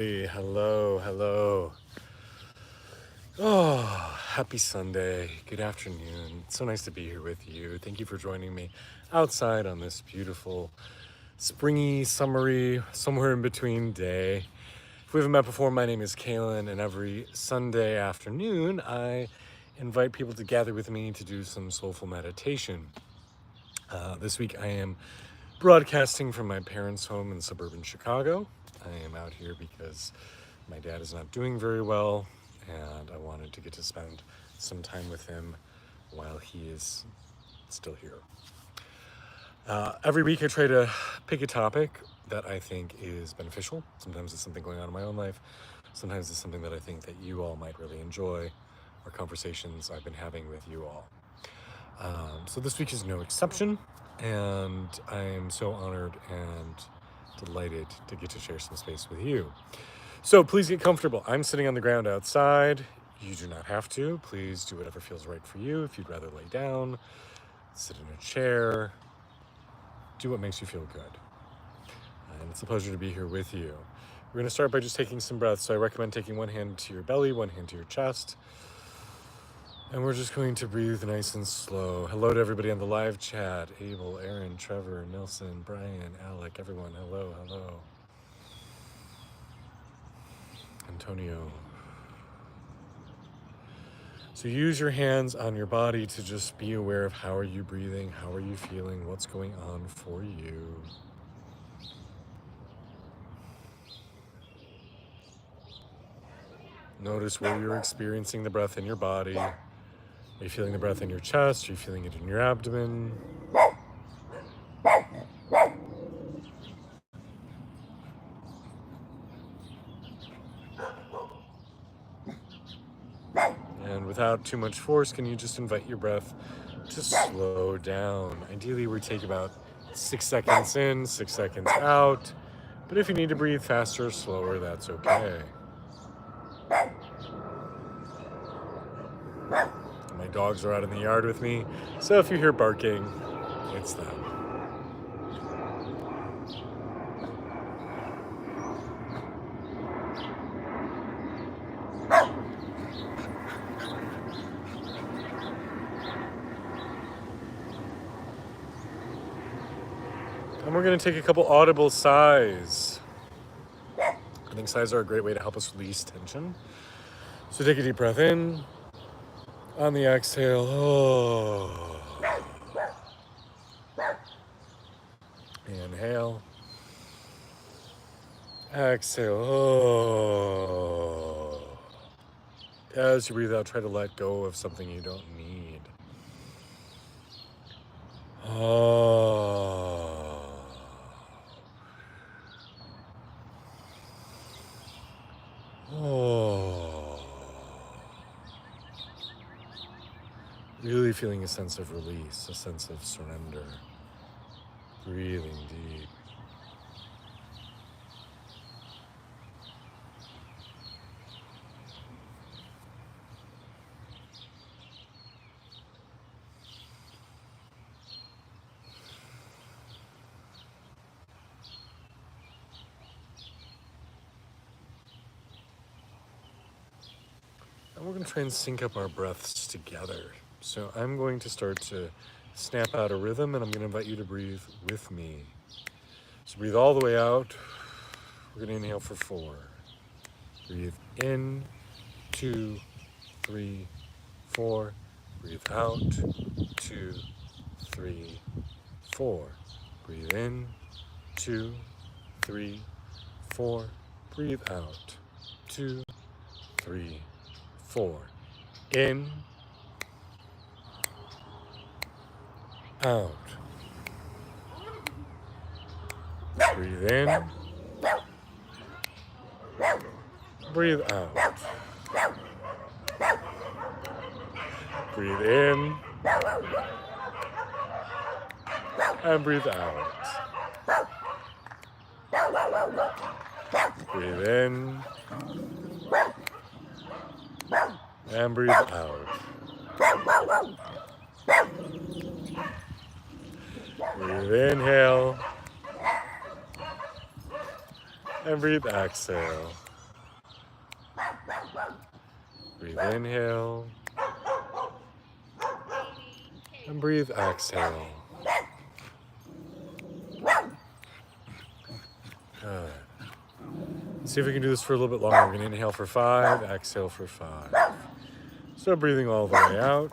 Hey, hello, hello. Oh, happy Sunday. Good afternoon. It's so nice to be here with you. Thank you for joining me outside on this beautiful, springy, summery, somewhere in between day. If we haven't met before, my name is Kaelan, and every Sunday afternoon, I invite people to gather with me to do some soulful meditation. This week, I am broadcasting from my parents' home in suburban Chicago. I am out here because my dad is not doing very well, and I wanted to get to spend some time with him while he is still here. Every week I try to pick a topic that I think is beneficial. Sometimes it's something going on in my own life. Sometimes it's something that I think that you all might really enjoy, or conversations I've been having with you all. So this week is no exception, and I am so honored and delighted to get to share some space with you. So please get comfortable. I'm sitting on the ground outside. You do not have to. Please do whatever feels right for you. If you'd rather lay down, sit in a chair, do what makes you feel good. And it's a pleasure to be here with you. We're going to start by just taking some breaths. So I recommend taking one hand to your belly, one hand to your chest. And we're just going to breathe nice and slow. Hello to everybody on the live chat. Abel, Aaron, Trevor, Nelson, Brian, Alec, everyone. Hello, hello. Antonio. So use your hands on your body to just be aware of how are you breathing, how are you feeling, what's going on for you. Notice where you're experiencing the breath in your body. Are you feeling the breath in your chest? Are you feeling it in your abdomen? And without too much force, can you just invite your breath to slow down? Ideally, we take about 6 seconds in, 6 seconds out. But if you need to breathe faster or slower, that's okay. My dogs are out in the yard with me, so if you hear barking, it's them. And we're going to take a couple audible sighs. I think sighs are a great way to help us release tension. So take a deep breath in. On the exhale, Inhale. Exhale. As you breathe out, try to let go of something you don't need. Really feeling a sense of release, a sense of surrender. Breathing deep. And we're going to try and sync up our breaths together. So I'm going to start to snap out a rhythm, and I'm going to invite you to breathe with me. So breathe all the way out. We're going to inhale for 4. Breathe in, 2, 3, 4. Breathe out, 2, 3, 4. Breathe in, 2, 3, 4. Breathe out, 2, 3, 4. In, out. Breathe in, breathe out. Breathe in, and breathe out. Breathe in, and breathe out. Breathe inhale, and breathe exhale. Breathe inhale. And breathe exhale. Good. See if we can do this for a little bit longer. We're going to inhale for 5, exhale for 5. So breathing all the way out.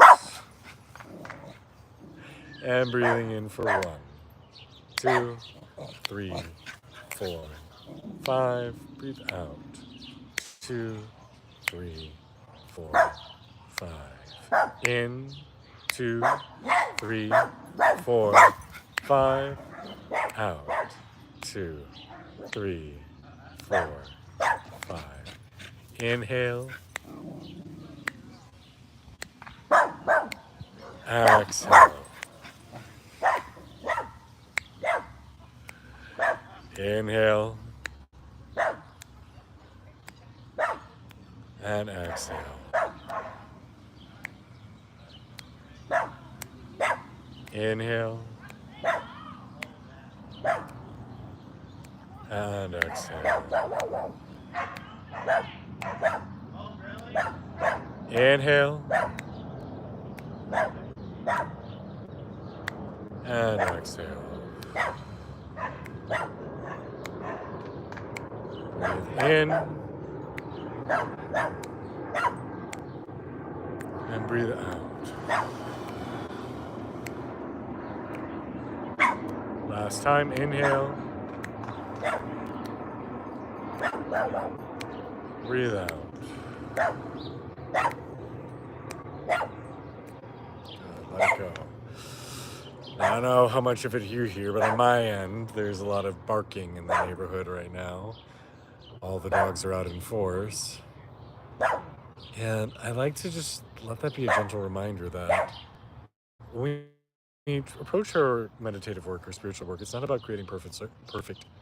And breathing in for 1, 2, 3, 4, 5. Breathe out. 2, 3, 4, 5. In. 2, 3, 4, 5. Out. 2, 3, 4, 5. Inhale. Exhale. Inhale. And exhale. Inhale. And exhale. Inhale. And exhale. Breathe in. And breathe out. Last time, inhale. Breathe out. Let go. I don't know how much of it you hear, but on my end, there's a lot of barking in the neighborhood right now. All the dogs are out in force. And I like to just let that be a gentle reminder that when we approach our meditative work or spiritual work, it's not about creating perfect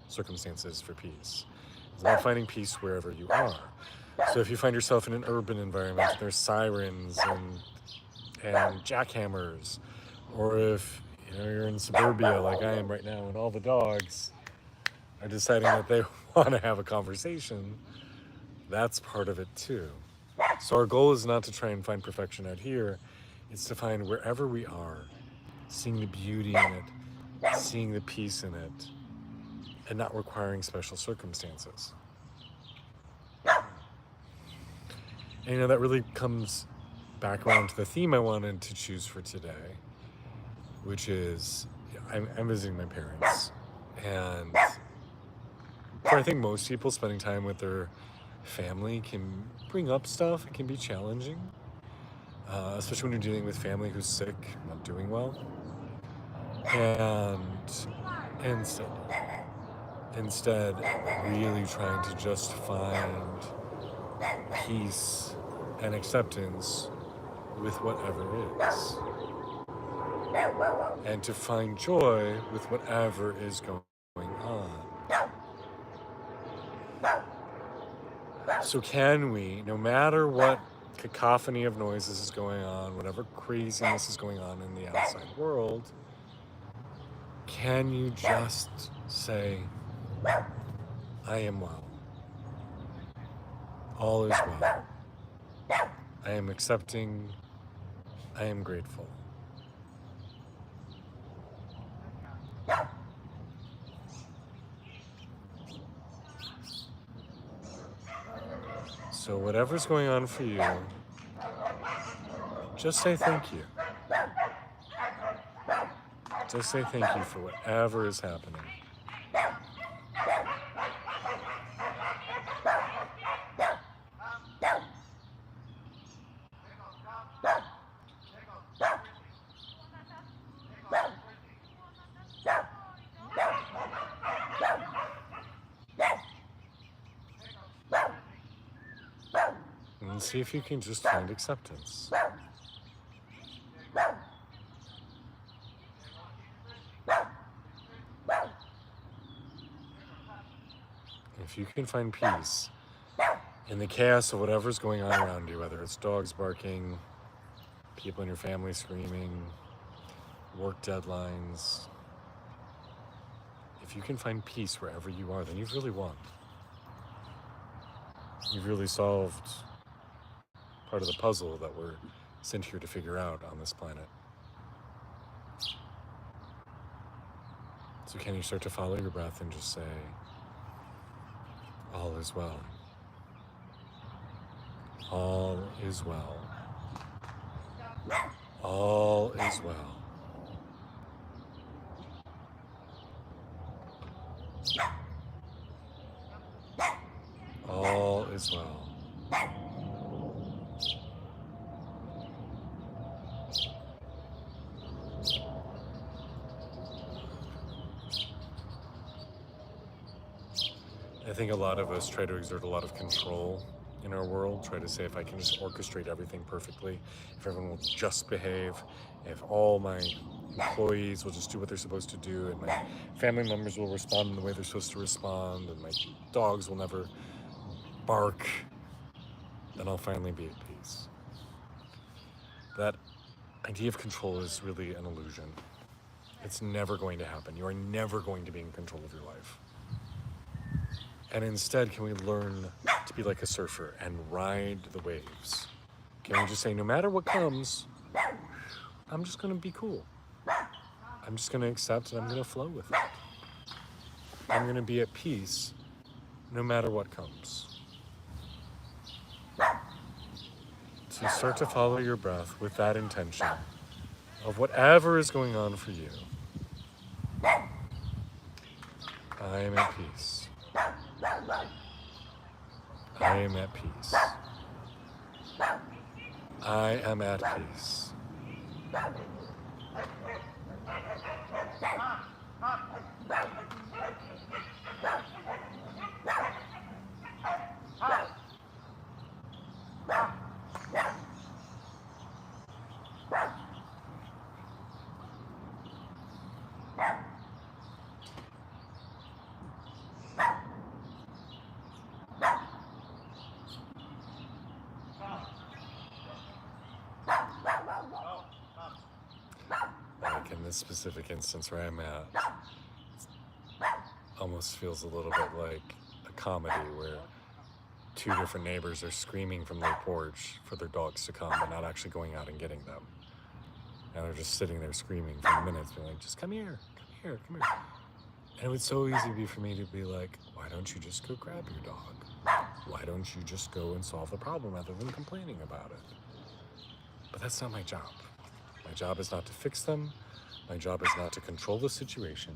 circumstances for peace. It's about finding peace wherever you are. So if you find yourself in an urban environment, there's sirens and jackhammers, or if you're in suburbia like I am right now, and all the dogs are deciding that they want to have a conversation, that's part of it too. So our goal is not to try and find perfection out here. It's to find wherever we are, seeing the beauty in it, seeing the peace in it, and not requiring special circumstances. And that really comes back around to the theme I wanted to choose for today, which is I'm visiting my parents. And for I think most people, spending time with their family can bring up stuff. It can be challenging, especially when you're dealing with family who's sick, not doing well. And instead really trying to just find peace and acceptance with whatever is. And to find joy with whatever is going on. So can we, no matter what cacophony of noises is going on, whatever craziness is going on in the outside world, can you just say, I am well. All is well. I am accepting. I am grateful. So whatever's going on for you, just say thank you. Just say thank you for whatever is happening. And see if you can just find acceptance. If you can find peace in the chaos of whatever's going on around you, whether it's dogs barking, people in your family screaming, work deadlines, if you can find peace wherever you are, then you've really won. You've really solved part of the puzzle that we're sent here to figure out on this planet. So can you start to follow your breath and just say, all is well. All is well. All is well. All is well. I think a lot of us try to exert a lot of control in our world, try to say if I can just orchestrate everything perfectly, if everyone will just behave, if all my employees will just do what they're supposed to do, and my family members will respond in the way they're supposed to respond, and my dogs will never bark, then I'll finally be at peace. That idea of control is really an illusion. It's never going to happen. You are never going to be in control of your life. And instead, can we learn to be like a surfer and ride the waves? Can we just say, no matter what comes, I'm just going to be cool. I'm just going to accept and I'm going to flow with it. I'm going to be at peace no matter what comes. So start to follow your breath with that intention of whatever is going on for you. I am at peace. I am at peace. I am at peace. Like in this specific instance where I'm at, almost feels a little bit like a comedy where two different neighbors are screaming from their porch for their dogs to come, but not actually going out and getting them. And they're just sitting there screaming for minutes, being like, just come here, come here, come here. And it would so easy be for me to be like, why don't you just go grab your dog? Why don't you just go and solve the problem rather than complaining about it? But that's not my job. My job is not to fix them. My job is not to control the situation.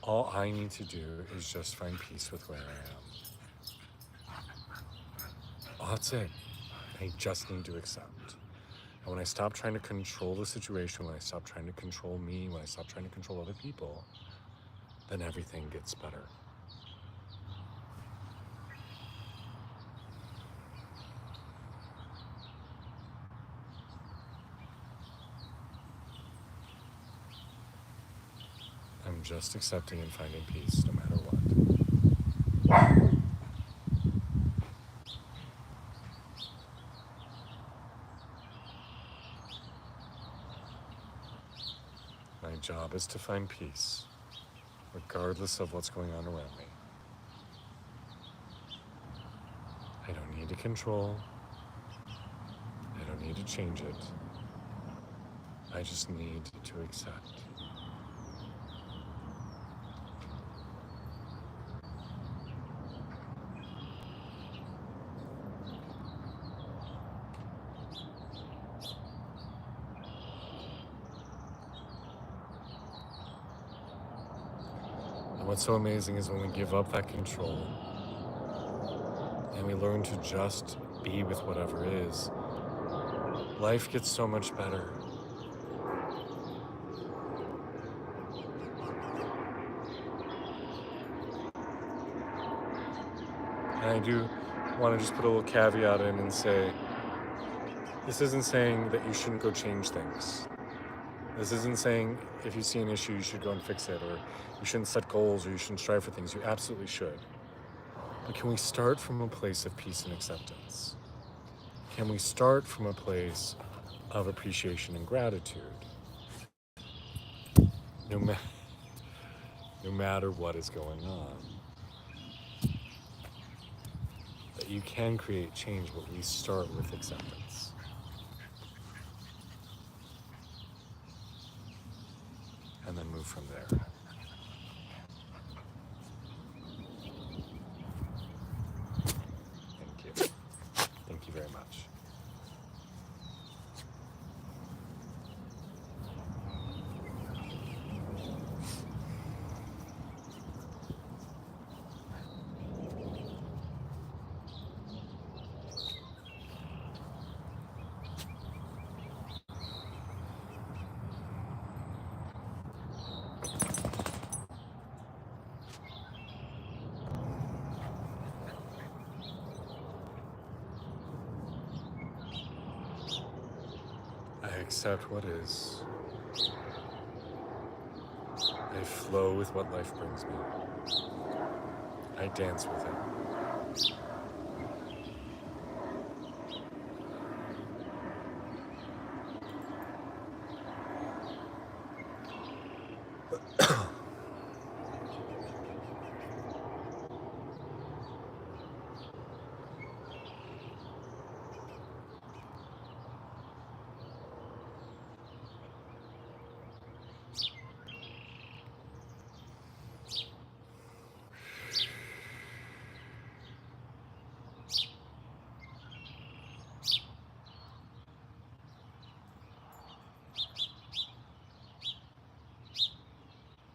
All I need to do is just find peace with where I am. Oh, that's it. I just need to accept. And when I stop trying to control the situation, when I stop trying to control me, when I stop trying to control other people, then everything gets better. I'm just accepting and finding peace no matter what. My job is to find peace, regardless of what's going on around me. I don't need to control. I don't need to change it. I just need to accept. And what's so amazing is when we give up that control and we learn to just be with whatever is, life gets so much better. And I do want to just put a little caveat in and say, this isn't saying that you shouldn't go change things. This isn't saying if you see an issue, you should go and fix it, or you shouldn't set goals, or you shouldn't strive for things. You absolutely should. But can we start from a place of peace and acceptance? Can we start from a place of appreciation and gratitude? No matter what is going on. that you can create change, but we start with acceptance. And then move from there. Thank you. Thank you very much. I accept what is. I flow with what life brings me. I dance with it.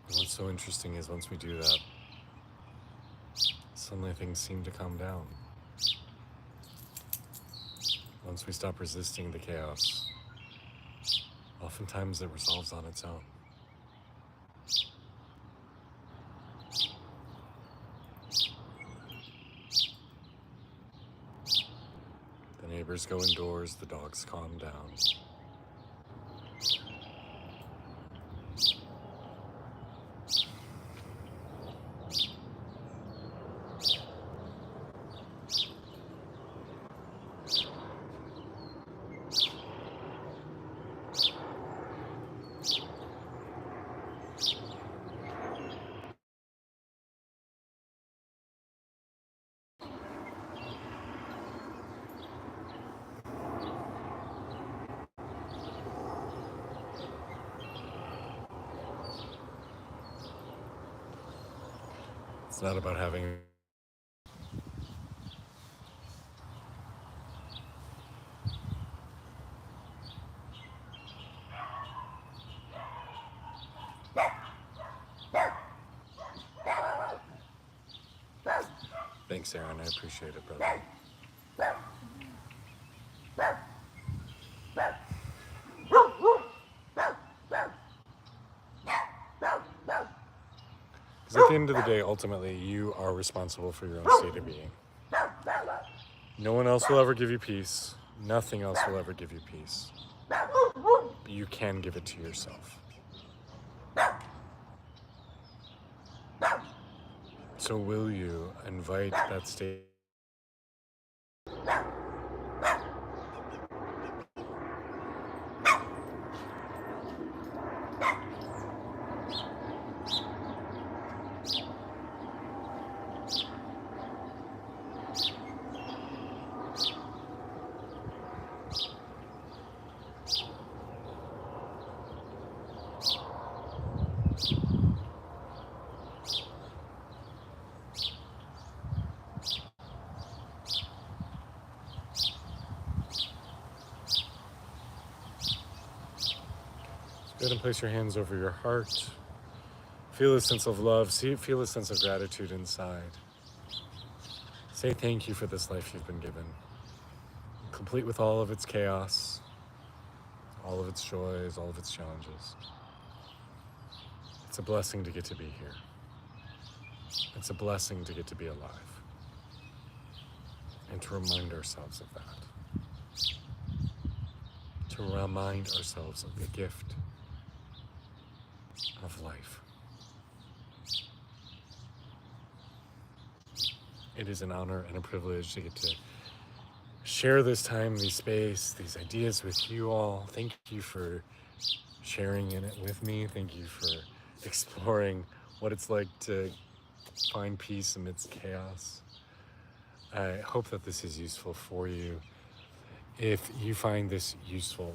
And what's so interesting is once we do that, suddenly things seem to calm down. Once we stop resisting the chaos, oftentimes it resolves on its own. The neighbors go indoors, the dogs calm down. It's not about having Thanks, Aaron. I appreciate it, brother. Because at the end of the day, ultimately, you are responsible for your own state of being. No one else will ever give you peace. Nothing else will ever give you peace. But you can give it to yourself. So will you invite that state? Go ahead and place your hands over your heart. Feel a sense of love. Feel a sense of gratitude inside. Say thank you for this life you've been given. Complete with all of its chaos, all of its joys, all of its challenges. It's a blessing to get to be here. It's a blessing to get to be alive. And to remind ourselves of that. To remind ourselves of the gift of life. It is an honor and a privilege to get to share this time, this space, these ideas with you all. Thank you for sharing in it with me. Thank you for exploring what it's like to find peace amidst chaos. I hope that this is useful for you. If you find this useful,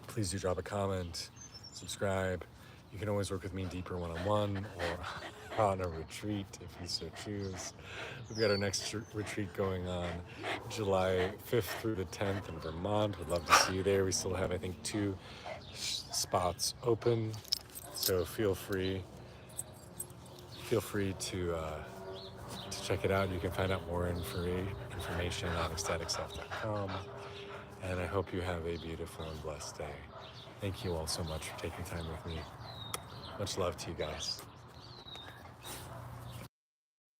please do drop a comment, subscribe. You can always work with me deeper one-on-one or on a retreat if you so choose. We've got our next retreat going on July 5th through the 10th in Vermont. We'd love to see you there. We still have, I think, 2 spots open, so feel free to check it out. You can find out more information on ecstaticself.com. And I hope you have a beautiful and blessed day. Thank you all so much for taking time with me. Much love to you guys.